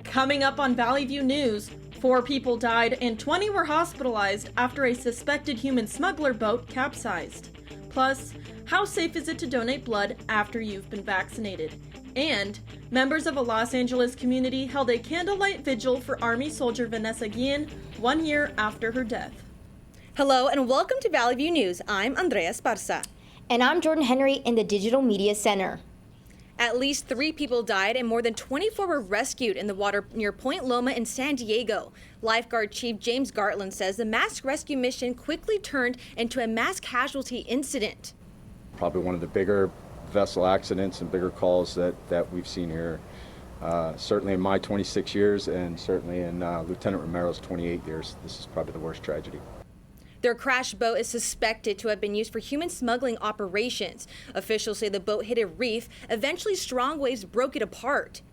Coming up on Valley View News, 4 people died and 20 were hospitalized after a suspected human smuggler boat capsized. Plus, how safe is it to donate blood after you've been vaccinated? And members of a Los Angeles community held a candlelight vigil for Army soldier Vanessa Guillen 1 year after her death. Hello and welcome to Valley View News. I'm Andrea Esparza. And I'm Jordan Henry in the Digital Media Center. At least 3 people died and more than 24 were rescued in the water near Point Loma in San Diego. Lifeguard Chief James Gartland says the mass rescue mission quickly turned into a mass casualty incident. Probably one of the bigger vessel accidents and bigger calls that we've seen here, certainly in my 26 years and certainly in Lieutenant Ramirez's 28 years. This is probably the worst tragedy. Their crashed boat is suspected to have been used for human smuggling operations. Officials say the boat hit a reef. Eventually, strong waves broke it apart.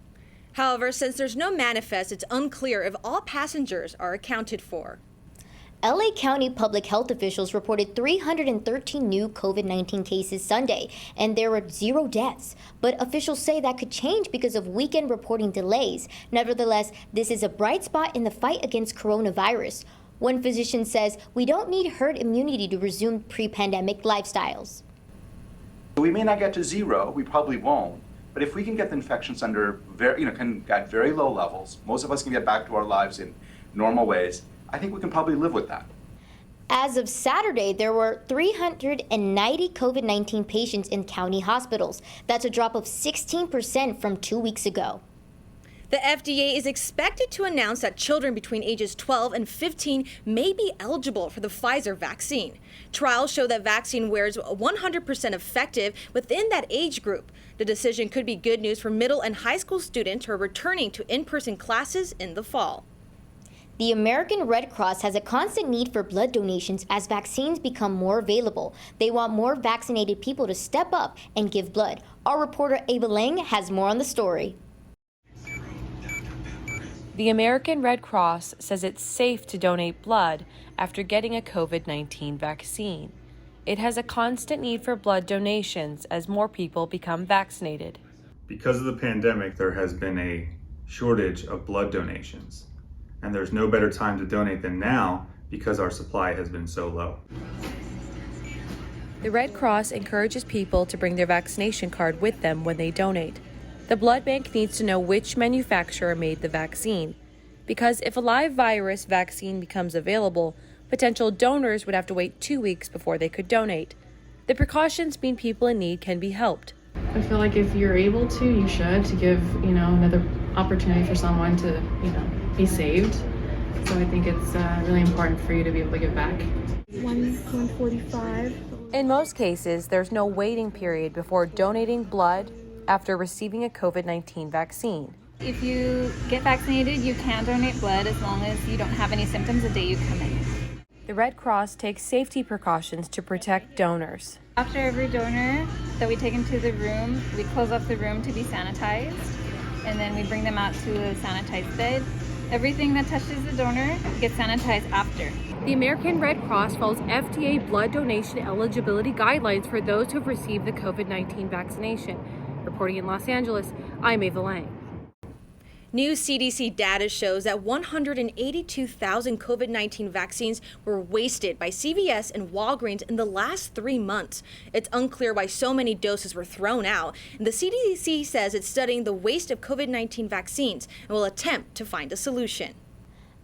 However, since there's no manifest, it's unclear if all passengers are accounted for. LA County public health officials reported 313 new COVID-19 cases Sunday, and there were 0 deaths. But officials say that could change because of weekend reporting delays. Nevertheless, this is a bright spot in the fight against coronavirus. One physician says we don't need herd immunity to resume pre-pandemic lifestyles. We may not get to 0, we probably won't, but if we can get the infections under at very low levels, most of us can get back to our lives in normal ways, I think we can probably live with that. As of Saturday, there were 390 COVID-19 patients in county hospitals. That's a drop of 16% from 2 weeks ago. The FDA is expected to announce that children between ages 12 and 15 may be eligible for the Pfizer vaccine. Trials show that vaccine wears 100% effective within that age group. The decision could be good news for middle and high school students who are returning to in-person classes in the fall. The American Red Cross has a constant need for blood donations as vaccines become more available. They want more vaccinated people to step up and give blood. Our reporter Ava Lang has more on the story. The American Red Cross says it's safe to donate blood after getting a COVID-19 vaccine. It has a constant need for blood donations as more people become vaccinated. Because of the pandemic, there has been a shortage of blood donations, and there's no better time to donate than now because our supply has been so low. The Red Cross encourages people to bring their vaccination card with them when they donate. The blood bank needs to know which manufacturer made the vaccine, because if a live virus vaccine becomes available, potential donors would have to wait 2 weeks before they could donate. The precautions mean people in need can be helped. I feel like if you're able to, you should, to give, another opportunity for someone to, be saved. So I think it's really important for you to be able to give back. 145. In most cases, there's no waiting period before donating blood after receiving a COVID-19 vaccine. If you get vaccinated, you can donate blood as long as you don't have any symptoms the day you come in. The Red Cross takes safety precautions to protect donors. After every donor that we take into the room, we close off the room to be sanitized, and then we bring them out to a sanitized bed. Everything that touches the donor gets sanitized after. The American Red Cross follows FDA blood donation eligibility guidelines for those who have received the COVID-19 vaccination. Reporting in Los Angeles, I'm Ava Lang. New CDC data shows that 182,000 COVID-19 vaccines were wasted by CVS and Walgreens in the last 3 months. It's unclear why so many doses were thrown out, and the CDC says it's studying the waste of COVID-19 vaccines and will attempt to find a solution.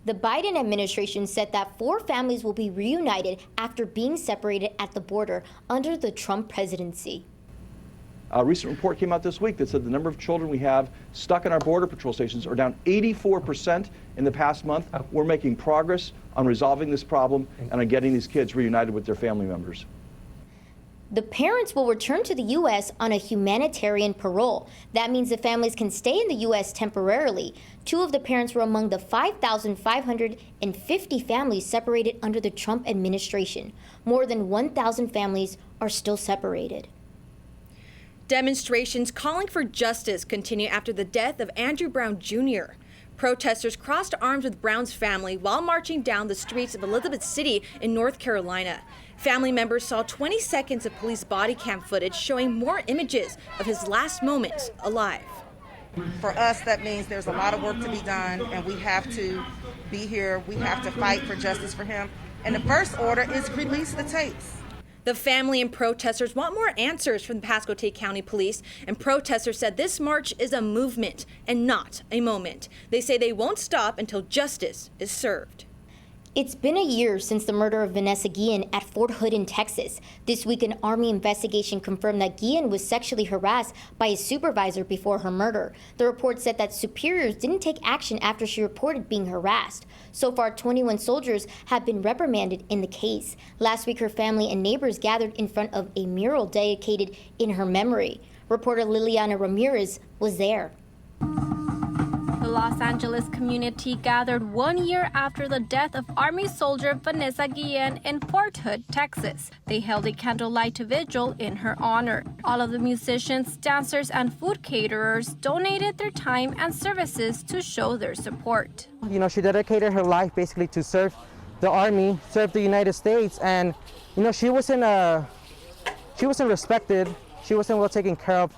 The Biden administration said that 4 families will be reunited after being separated at the border under the Trump presidency. A recent report came out this week that said the number of children we have stuck in our border patrol stations are down 84% in the past month. We're making progress on resolving this problem and on getting these kids reunited with their family members. The parents will return to the U.S. on a humanitarian parole. That means the families can stay in the U.S. temporarily. 2 of the parents were among the 5,550 families separated under the Trump administration. More than 1,000 families are still separated. Demonstrations calling for justice continue after the death of Andrew Brown Jr. Protesters crossed arms with Brown's family while marching down the streets of Elizabeth City in North Carolina. Family members saw 20 seconds of police body cam footage showing more images of his last moments alive. For us, that means there's a lot of work to be done, and we have to be here. We have to fight for justice for him. And the first order is release the tapes. The family and protesters want more answers from the Pasco-Tay County Police, and protesters said this march is a movement and not a moment. They say they won't stop until justice is served. It's been a year since the murder of Vanessa Guillen at Fort Hood in Texas. This week, an Army investigation confirmed that Guillen was sexually harassed by his supervisor before her murder. The report said that superiors didn't take action after she reported being harassed. So far, 21 soldiers have been reprimanded in the case. Last week, her family and neighbors gathered in front of a mural dedicated in her memory. Reporter Liliana Ramirez was there. The Los Angeles community gathered 1 year after the death of Army soldier Vanessa Guillen in Fort Hood, Texas. They held a candlelight vigil in her honor. All of the musicians, dancers, and food caterers donated their time and services to show their support. You know, she dedicated her life basically to serve the Army, serve the United States, and you know, she wasn't respected. She wasn't well taken care of.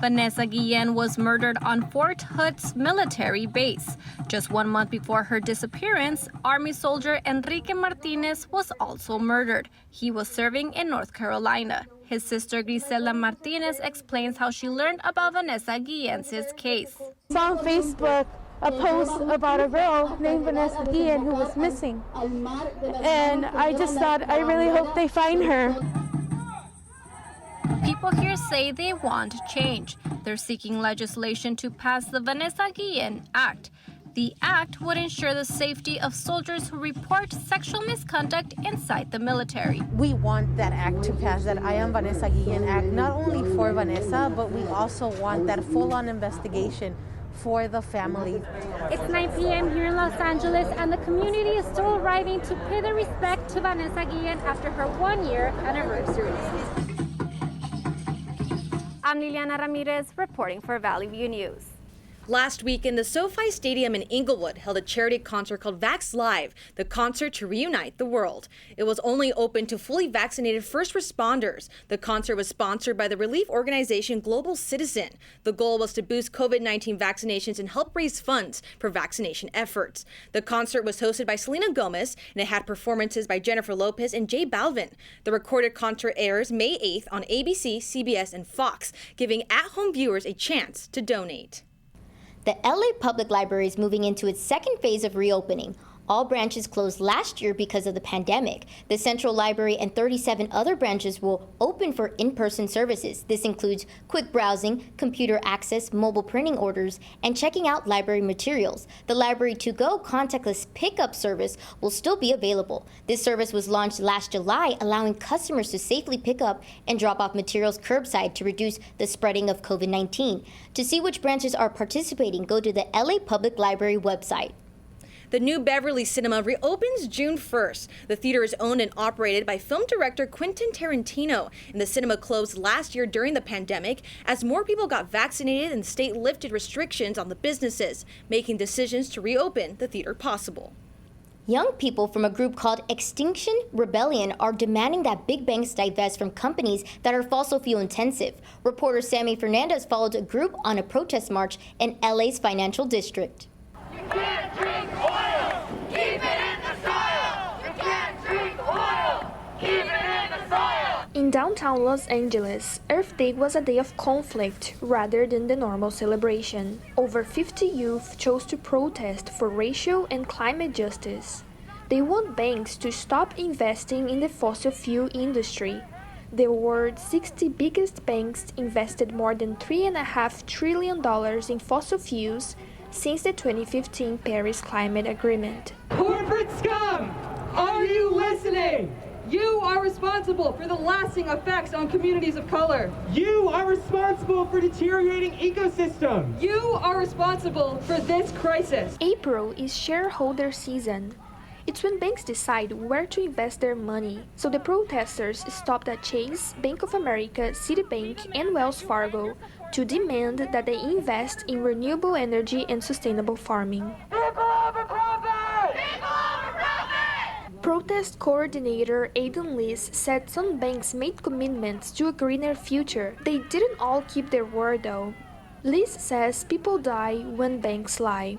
Vanessa Guillen was murdered on Fort Hood's military base. Just 1 month before her disappearance, Army soldier Enrique Martinez was also murdered. He was serving in North Carolina. His sister Grisela Martinez explains how she learned about Vanessa Guillen's case. I saw on Facebook a post about a girl named Vanessa Guillen who was missing. And I just thought, I really hope they find her. People here say they want change. They're seeking legislation to pass the Vanessa Guillen Act. The act would ensure the safety of soldiers who report sexual misconduct inside the military. We want that act to pass, that I Am Vanessa Guillen Act, not only for Vanessa, but we also want that full-on investigation for the family. It's 9 p.m. here in Los Angeles, and the community is still arriving to pay their respect to Vanessa Guillen after her 1 year anniversary. I'm Liliana Ramirez reporting for Valley View News. Last weekend, the SoFi Stadium in Inglewood held a charity concert called Vax Live, the concert to reunite the world. It was only open to fully vaccinated first responders. The concert was sponsored by the relief organization Global Citizen. The goal was to boost COVID-19 vaccinations and help raise funds for vaccination efforts. The concert was hosted by Selena Gomez, and it had performances by Jennifer Lopez and J Balvin. The recorded concert airs May 8th on ABC, CBS, and Fox, giving at-home viewers a chance to donate. The LA Public Library is moving into its second phase of reopening. All branches closed last year because of the pandemic. The Central Library and 37 other branches will open for in-person services. This includes quick browsing, computer access, mobile printing orders, and checking out library materials. The Library To Go contactless pickup service will still be available. This service was launched last July, allowing customers to safely pick up and drop off materials curbside to reduce the spreading of COVID-19. To see which branches are participating, go to the LA Public Library website. The new Beverly Cinema reopens June 1st. The theater is owned and operated by film director Quentin Tarantino, and the cinema closed last year during the pandemic as more people got vaccinated and the state lifted restrictions on the businesses, making decisions to reopen the theater possible. Young people from a group called Extinction Rebellion are demanding that big banks divest from companies that are fossil fuel intensive. Reporter Sammy Fernandez followed a group on a protest march in LA's financial district. You can't drink oil! Keep it in the soil! You can't drink oil! Keep it in the soil! In downtown Los Angeles, Earth Day was a day of conflict rather than the normal celebration. Over 50 youth chose to protest for racial and climate justice. They want banks to stop investing in the fossil fuel industry. The world's 60 biggest banks invested more than $3.5 trillion in fossil fuels since the 2015 Paris Climate Agreement. Corporate scum! Are you listening? You are responsible for the lasting effects on communities of color. You are responsible for deteriorating ecosystems. You are responsible for this crisis. April is shareholder season. It's when banks decide where to invest their money. So the protesters stopped at Chase, Bank of America, Citibank, and Wells Fargo to demand that they invest in renewable energy and sustainable farming. People over profit! People over profit! Protest coordinator Aidan Lees said some banks made commitments to a greener future. They didn't all keep their word though. Liz says people die when banks lie.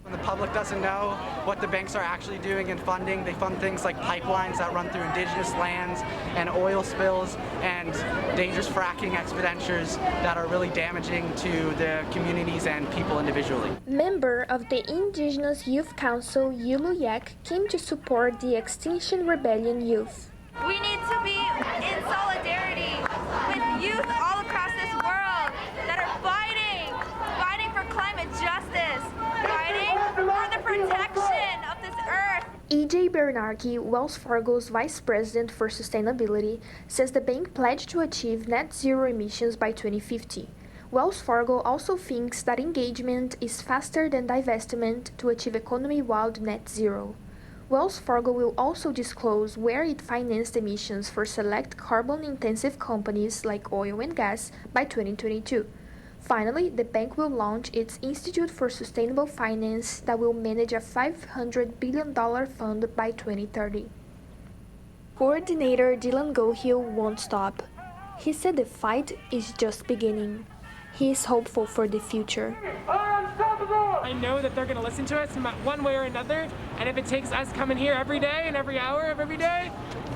When the public doesn't know what the banks are actually doing in funding, they fund things like pipelines that run through indigenous lands and oil spills and dangerous fracking expenditures that are really damaging to the communities and people individually. Member of the Indigenous Youth Council, Yulu Yak, came to support the Extinction Rebellion youth. We need to be in solidarity with youth all across this world that are fighting for climate justice, fighting for the protection of this earth. E.J. Bernanke, Wells Fargo's Vice President for Sustainability, says the bank pledged to achieve net zero emissions by 2050. Wells Fargo also thinks that engagement is faster than divestment to achieve economy-wide net zero. Wells Fargo will also disclose where it financed emissions for select carbon-intensive companies like oil and gas by 2022. Finally, the bank will launch its Institute for Sustainable Finance that will manage a $500 billion fund by 2030. Coordinator Dylan Gohill won't stop. He said the fight is just beginning. He is hopeful for the future. I know that they're going to listen to us one way or another, and if it takes us coming here every day and every hour of every day,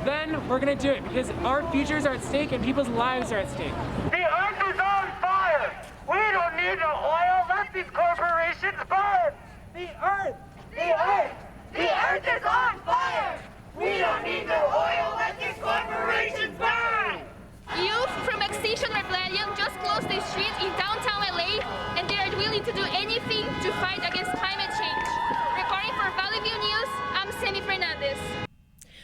then we're going to do it because our futures are at stake and people's lives are at stake. The earth is on fire! We don't need no oil, let these corporations burn! The earth is on fire! We don't need no oil, let these corporations burn! Youth from Extinction Rebellion just closed the streets in downtown LA, and they are willing to do anything to fight against climate change. Reporting for Valley View News, I'm Sammy Fernandez.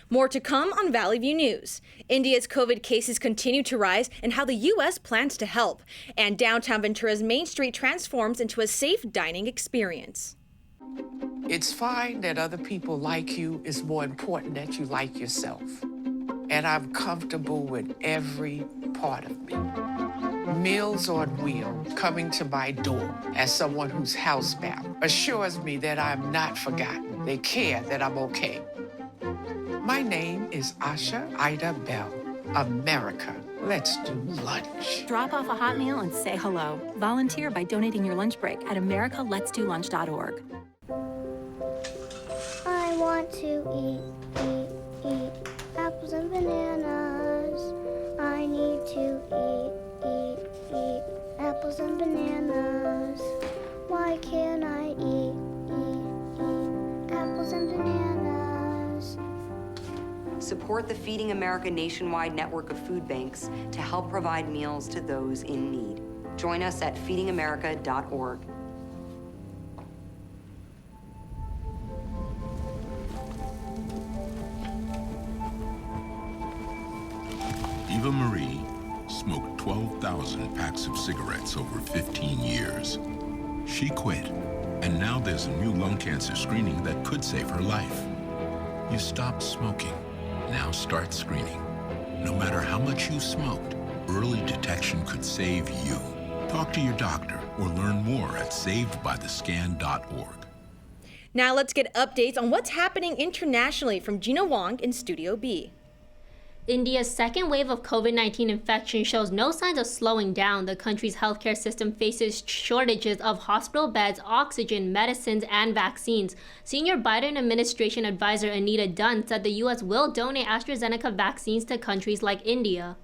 More to come on Valley View News. India's COVID cases continue to rise and how the U.S. plans to help. And downtown Ventura's Main Street transforms into a safe dining experience. It's fine that other people like you. It's more important that you like yourself. And I'm comfortable with every part of me. Meals on Wheels coming to my door as someone who's housebound assures me that I'm not forgotten. They care that I'm okay. My name is Asha Ida Bell. America, let's do lunch. Drop off a hot meal and say hello. Volunteer by donating your lunch break at americaletsdolunch.org. I want to eat apples and bananas. I need to eat apples and bananas. Why can't I eat apples and bananas? Support the Feeding America nationwide network of food banks to help provide meals to those in need. Join us at feedingamerica.org. Eva Marie smoked 12,000 packs of cigarettes over 15 years. She quit, and now there's a new lung cancer screening that could save her life. You stopped smoking. Now start screening. No matter how much you smoked, early detection could save you. Talk to your doctor or learn more at savedbythescan.org. Now let's get updates on what's happening internationally from Gina Wong in Studio B. India's second wave of COVID-19 infection shows no signs of slowing down. The country's healthcare system faces shortages of hospital beds, oxygen, medicines, and vaccines. Senior Biden administration advisor Anita Dunn said the U.S. will donate AstraZeneca vaccines to countries like India.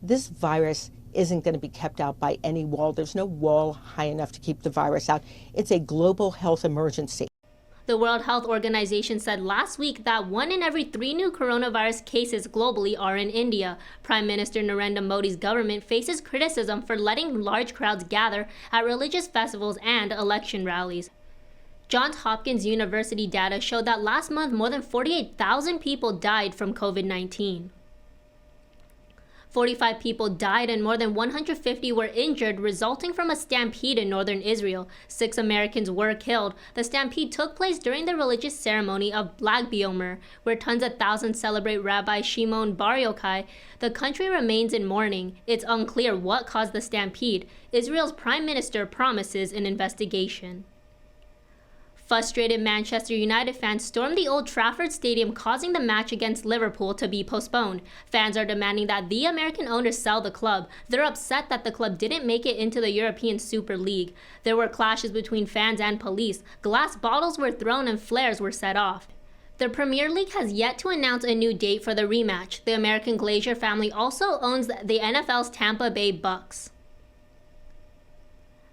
This virus isn't going to be kept out by any wall. There's no wall high enough to keep the virus out. It's a global health emergency. The World Health Organization said last week that 1 in every 3 new coronavirus cases globally are in India. Prime Minister Narendra Modi's government faces criticism for letting large crowds gather at religious festivals and election rallies. Johns Hopkins University data showed that last month more than 48,000 people died from COVID-19. 45 people died and more than 150 were injured, resulting from a stampede in northern Israel. 6 Americans were killed. The stampede took place during the religious ceremony of Lag BaOmer, where tens of thousands celebrate Rabbi Shimon Bar Yochai. The country remains in mourning. It's unclear what caused the stampede. Israel's prime minister promises an investigation. Frustrated Manchester United fans stormed the Old Trafford Stadium, causing the match against Liverpool to be postponed. Fans are demanding that the American owners sell the club. They're upset that the club didn't make it into the European Super League. There were clashes between fans and police. Glass bottles were thrown and flares were set off. The Premier League has yet to announce a new date for the rematch. The American Glacier family also owns the NFL's Tampa Bay Bucks.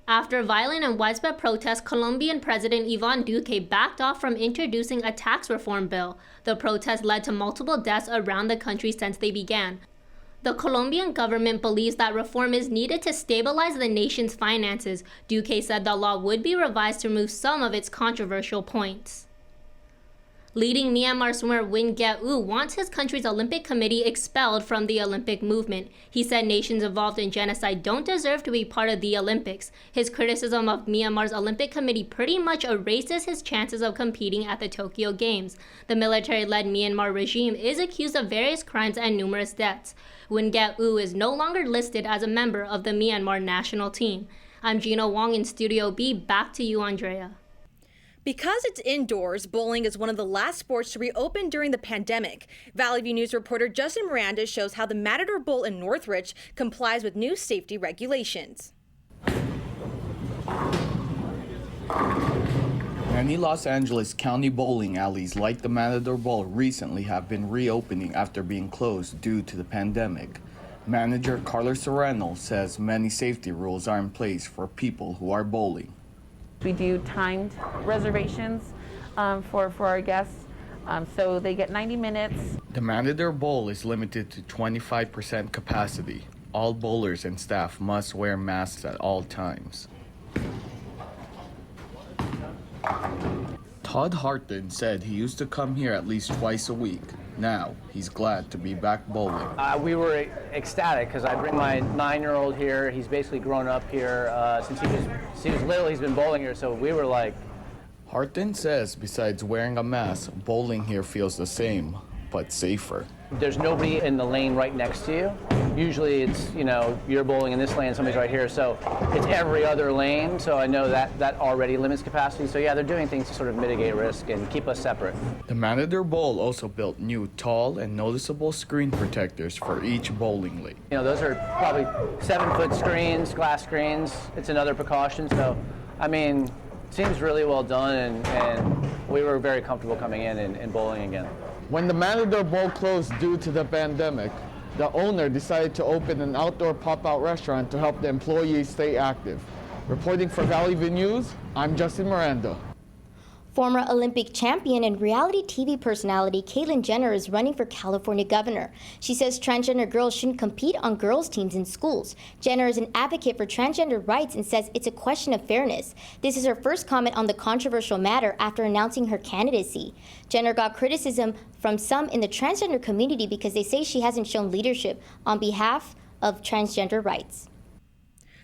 After violent and widespread protests, Colombian President Iván Duque backed off from introducing a tax reform bill. The protests led to multiple deaths around the country since they began. The Colombian government believes that reform is needed to stabilize the nation's finances. Duque said the law would be revised to remove some of its controversial points. Leading Myanmar swimmer Win Get-u wants his country's Olympic Committee expelled from the Olympic movement. He said nations involved in genocide don't deserve to be part of the Olympics. His criticism of Myanmar's Olympic Committee pretty much erases his chances of competing at the Tokyo Games. The military-led Myanmar regime is accused of various crimes and numerous deaths. Win Get-u is no longer listed as a member of the Myanmar national team. I'm Gina Wong in Studio B. Back to you, Andrea. Because it's indoors, bowling is one of the last sports to reopen during the pandemic. Valley View News reporter Justin Miranda shows how the Matador Bowl in Northridge complies with new safety regulations. Many Los Angeles County bowling alleys like the Matador Bowl recently have been reopening after being closed due to the pandemic. Manager Carlos Serrano says many safety rules are in place for people who are bowling. We do timed reservations for our guests, so they get 90 minutes. The Matador Bowl is limited to 25% capacity. All bowlers and staff must wear masks at all times. Todd Harton said he used to come here at least twice a week. Now, he's glad to be back bowling. We were ecstatic because I bring my 9-year-old here. He's basically grown up here since he was little. He's been bowling here, so we were like... Harton says besides wearing a mask, bowling here feels the same, but safer. There's nobody in the lane right next to you. Usually it's, you're bowling in this lane, somebody's right here, so it's every other lane, so I know that already limits capacity. So yeah, they're doing things to sort of mitigate risk and keep us separate. The Matador Bowl also built new tall and noticeable screen protectors for each bowling lane. Those are probably 7-foot screens, glass screens. It's another precaution, so it seems really well done, and we were very comfortable coming in and bowling again. When the Matador Bowl closed due to the pandemic, the owner decided to open an outdoor pop-out restaurant to help the employees stay active. Reporting for Valley View News, I'm Justin Miranda. Former Olympic champion and reality TV personality Caitlyn Jenner is running for California governor. She says transgender girls shouldn't compete on girls' teams in schools. Jenner is an advocate for transgender rights and says it's a question of fairness. This is her first comment on the controversial matter after announcing her candidacy. Jenner got criticism from some in the transgender community because they say she hasn't shown leadership on behalf of transgender rights.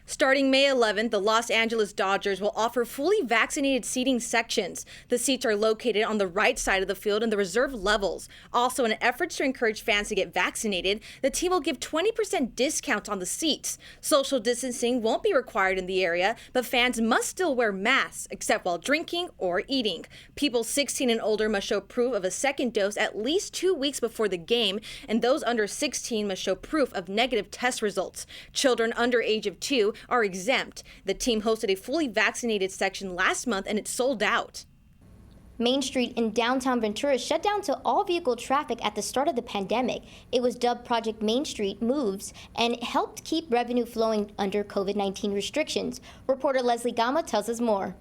Starting May 11th, the Los Angeles Dodgers will offer fully vaccinated seating sections. The seats are located on the right side of the field in the reserve levels. Also, in efforts to encourage fans to get vaccinated, the team will give 20% discounts on the seats. Social distancing won't be required in the area, but fans must still wear masks, except while drinking or eating. People 16 and older must show proof of a second dose at least 2 weeks before the game, and those under 16 must show proof of negative test results. Children under age of 2 are exempt. The team hosted a fully vaccinated section last month and it sold out. Main Street in downtown Ventura shut down to all vehicle traffic at the start of the pandemic. It was dubbed Project Main Street Moves and helped keep revenue flowing under COVID-19 restrictions. Reporter Leslie Gama tells us more.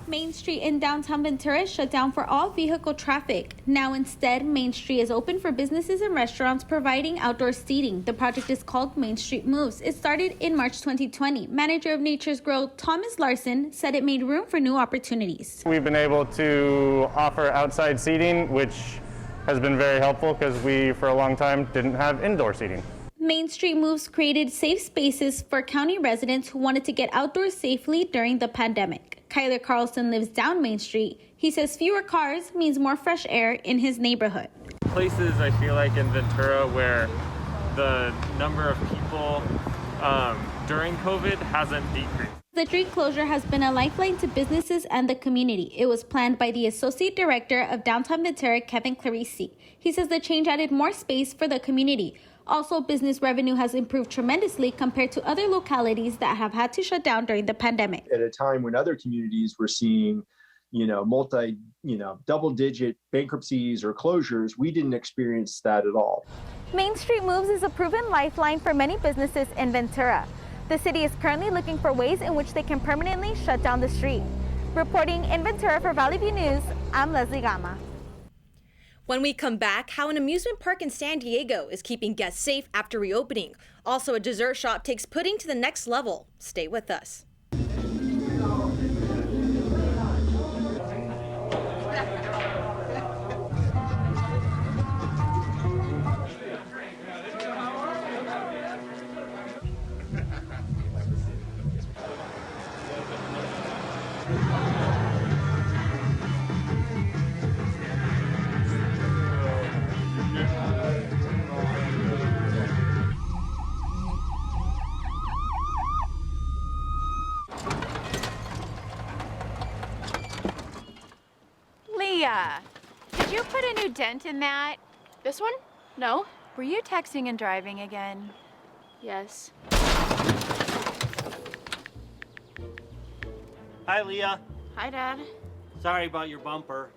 Main Street in downtown Ventura shut down for all vehicle traffic. Now instead, Main Street is open for businesses and restaurants providing outdoor seating. The project is called Main Street Moves. It started in March 2020. Manager of Nature's Grow, Thomas Larson, said it made room for new opportunities. We've been able to offer outside seating, which has been very helpful because we, for a long time, didn't have indoor seating. Main Street Moves created safe spaces for county residents who wanted to get outdoors safely during the pandemic. Kyler Carlson lives down Main Street. He says fewer cars means more fresh air in his neighborhood. Places I feel like in Ventura where the number of people during COVID hasn't decreased. The street closure has been a lifeline to businesses and the community. It was planned by the Associate Director of Downtown Ventura, Kevin Clarisi. He says the change added more space for the community. Also, business revenue has improved tremendously compared to other localities that have had to shut down during the pandemic. At a time when other communities were seeing, double-digit bankruptcies or closures, we didn't experience that at all. Main Street Moves is a proven lifeline for many businesses in Ventura. The city is currently looking for ways in which they can permanently shut down the street. Reporting in Ventura for Valley View News, I'm Leslie Gama. When we come back, how an amusement park in San Diego is keeping guests safe after reopening. Also, a dessert shop takes pudding to the next level. Stay with us. Did you put a new dent in that? This one? No. Were you texting and driving again? Yes. Hi, Leah. Hi, Dad. Sorry about your bumper.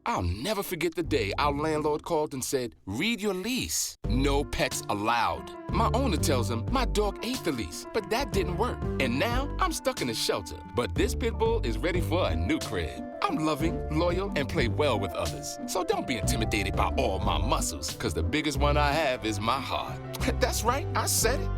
I'll never forget the day our landlord called and said, read your lease. No pets allowed. My owner tells him my dog ate the lease, but that didn't work. And now I'm stuck in a shelter. But this pit bull is ready for a new crib. I'm loving, loyal, and play well with others. So don't be intimidated by all my muscles, because the biggest one I have is my heart. That's right, I said it.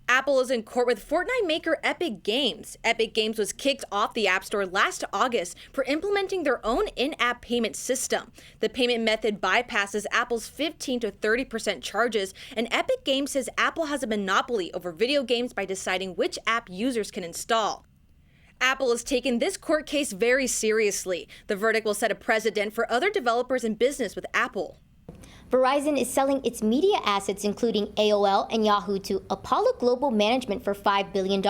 Apple is in court with Fortnite maker Epic Games. Epic Games was kicked off the App Store last August for implementing their own in-app payment system. The payment method bypasses Apple's 15 to 30% charges, and Epic Games says Apple has a monopoly over video games by deciding which app users can install. Apple has taken this court case very seriously. The verdict will set a precedent for other developers in business with Apple. Verizon is selling its media assets, including AOL and Yahoo, to Apollo Global Management for $5 billion.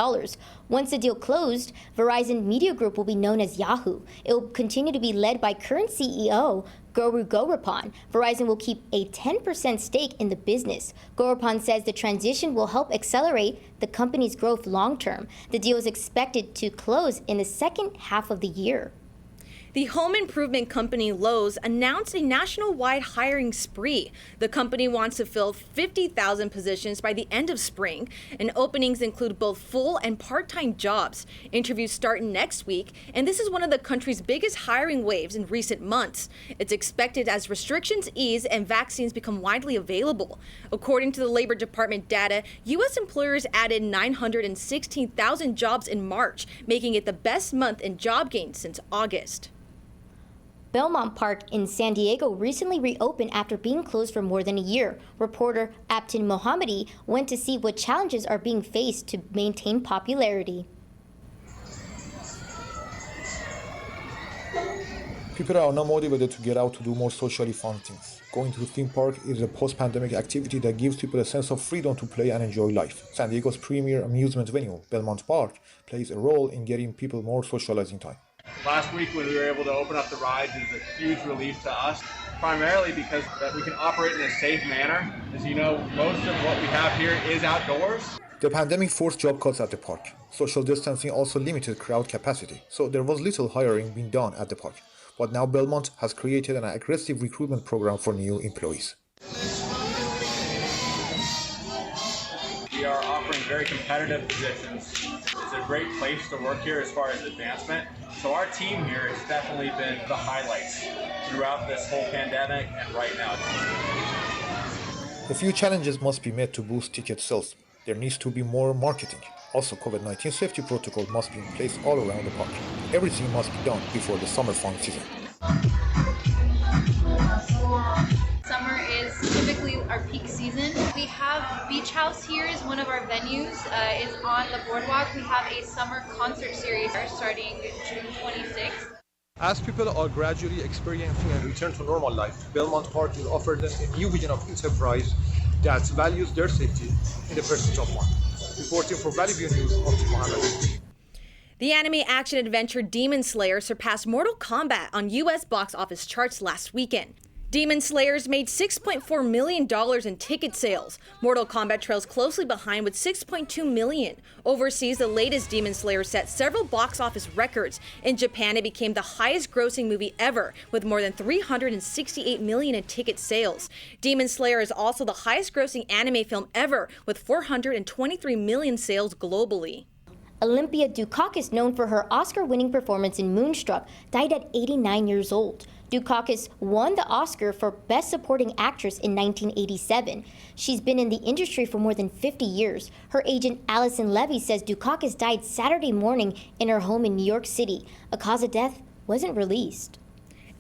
Once the deal closed, Verizon Media Group will be known as Yahoo. It will continue to be led by current CEO Guru Gowripan. Verizon will keep a 10% stake in the business. Gowripan says the transition will help accelerate the company's growth long term. The deal is expected to close in the second half of the year. The home improvement company Lowe's announced a nationwide hiring spree. The company wants to fill 50,000 positions by the end of spring, and openings include both full and part-time jobs. Interviews start next week, and this is one of the country's biggest hiring waves in recent months. It's expected as restrictions ease and vaccines become widely available. According to the Labor Department data, U.S. employers added 916,000 jobs in March, making it the best month in job gains since August. Belmont Park in San Diego recently reopened after being closed for more than a year. Reporter Aptin Mohammadi went to see what challenges are being faced to maintain popularity. People are now motivated to get out to do more socially fun things. Going to the theme park is a post-pandemic activity that gives people a sense of freedom to play and enjoy life. San Diego's premier amusement venue, Belmont Park, plays a role in getting people more socializing time. Last week when we were able to open up the rides is a huge relief to us, primarily because that we can operate in a safe manner. As you know, most of what we have here is outdoors. The pandemic forced job cuts at the park. Social distancing also limited crowd capacity, so there was little hiring being done at the park. But now Belmont has created an aggressive recruitment program for new employees. We are offering very competitive positions. It's a great place to work here as far as advancement. So our team here has definitely been the highlights throughout this whole pandemic and right now. A few challenges must be met to boost ticket sales. There needs to be more marketing. Also, COVID-19 safety protocol must be in place all around the park. everything must be done before the summer fun season. Summer is typically our peak season. We have Beach House here is one of our venues. It's on the boardwalk. We have a summer concert series starting June 26th. As people are gradually experiencing a return to normal life, Belmont Park will offer them a new vision of enterprise that values their safety in the pursuit of one. Reporting for Valley View News, Mohammed. The anime action-adventure Demon Slayer surpassed Mortal Kombat on U.S. box office charts last weekend. Demon Slayers made $6.4 million in ticket sales. Mortal Kombat trails closely behind with $6.2 million. Overseas, the latest Demon Slayer set several box office records. In Japan, it became the highest-grossing movie ever, with more than $368 million in ticket sales. Demon Slayer is also the highest-grossing anime film ever, with $423 million sales globally. Olympia Dukakis, known for her Oscar-winning performance in Moonstruck, died at 89 years old. Dukakis won the Oscar for Best Supporting Actress in 1987. She's been in the industry for more than 50 years. Her agent Allison Levy says Dukakis died Saturday morning in her home in New York City. A cause of death wasn't released.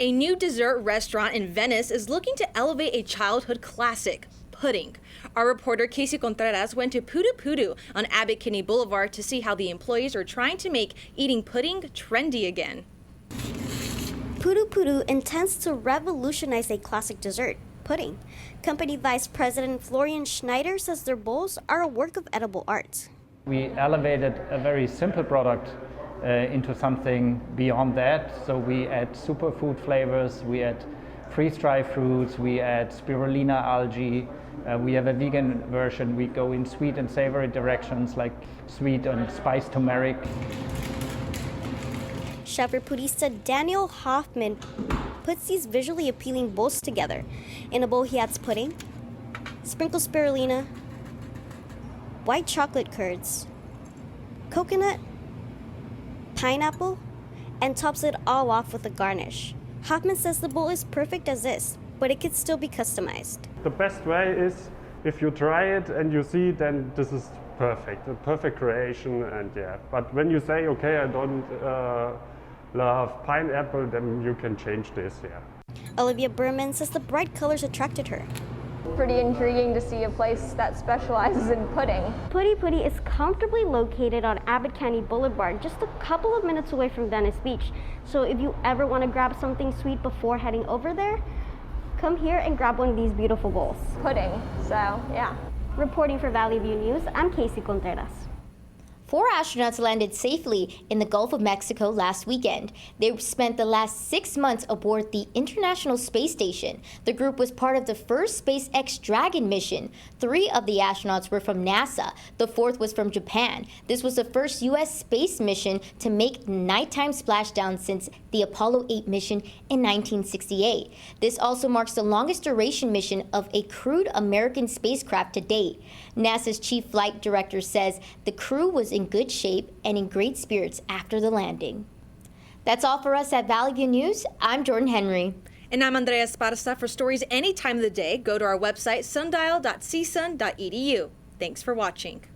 A new dessert restaurant in Venice is looking to elevate a childhood classic, pudding. Our reporter Casey Contreras went to Pudu Pudu on Abbot Kinney Boulevard to see how the employees are trying to make eating pudding trendy again. Pudu Pudu intends to revolutionize a classic dessert, pudding. Company Vice President Florian Schneider says their bowls are a work of edible art. We elevated a very simple product into something beyond that. So we add superfood flavors, we add freeze-dried fruits, we add spirulina algae. We have a vegan version. We go in sweet and savory directions like sweet and spiced turmeric. Chef Repudista Daniel Hoffman puts these visually appealing bowls together. In a bowl, he adds pudding, sprinkles spirulina, white chocolate curds, coconut, pineapple, and tops it all off with a garnish. Hoffman says the bowl is perfect as is, but it could still be customized. The best way is if you try it and you see, then this is perfect, a perfect creation, and yeah. But when you say, okay, I don't love pineapple, then you can change this, yeah. Olivia Berman says the bright colors attracted her. Pretty intriguing to see a place that specializes in pudding. Pudi Pudi is comfortably located on Abbot Kinney Boulevard, just a couple of minutes away from Venice Beach. So if you ever want to grab something sweet before heading over there, come here and grab one of these beautiful bowls. Pudding, so yeah. Reporting for Valley View News, I'm Casey Contreras. 4 astronauts landed safely in the Gulf of Mexico last weekend. They spent the last 6 months aboard the International Space Station. The group was part of the first SpaceX Dragon mission. 3 of the astronauts were from NASA. The 4th was from Japan. This was the first U.S. space mission to make nighttime splashdown since the Apollo 8 mission in 1968. This also marks the longest duration mission of a crewed American spacecraft to date. NASA's chief flight director says the crew was in good shape and in great spirits after the landing. That's all for us at Valley View News. I'm Jordan Henry. And I'm Andrea Esparza. For stories any time of the day, go to our website, sundial.csun.edu. Thanks for watching.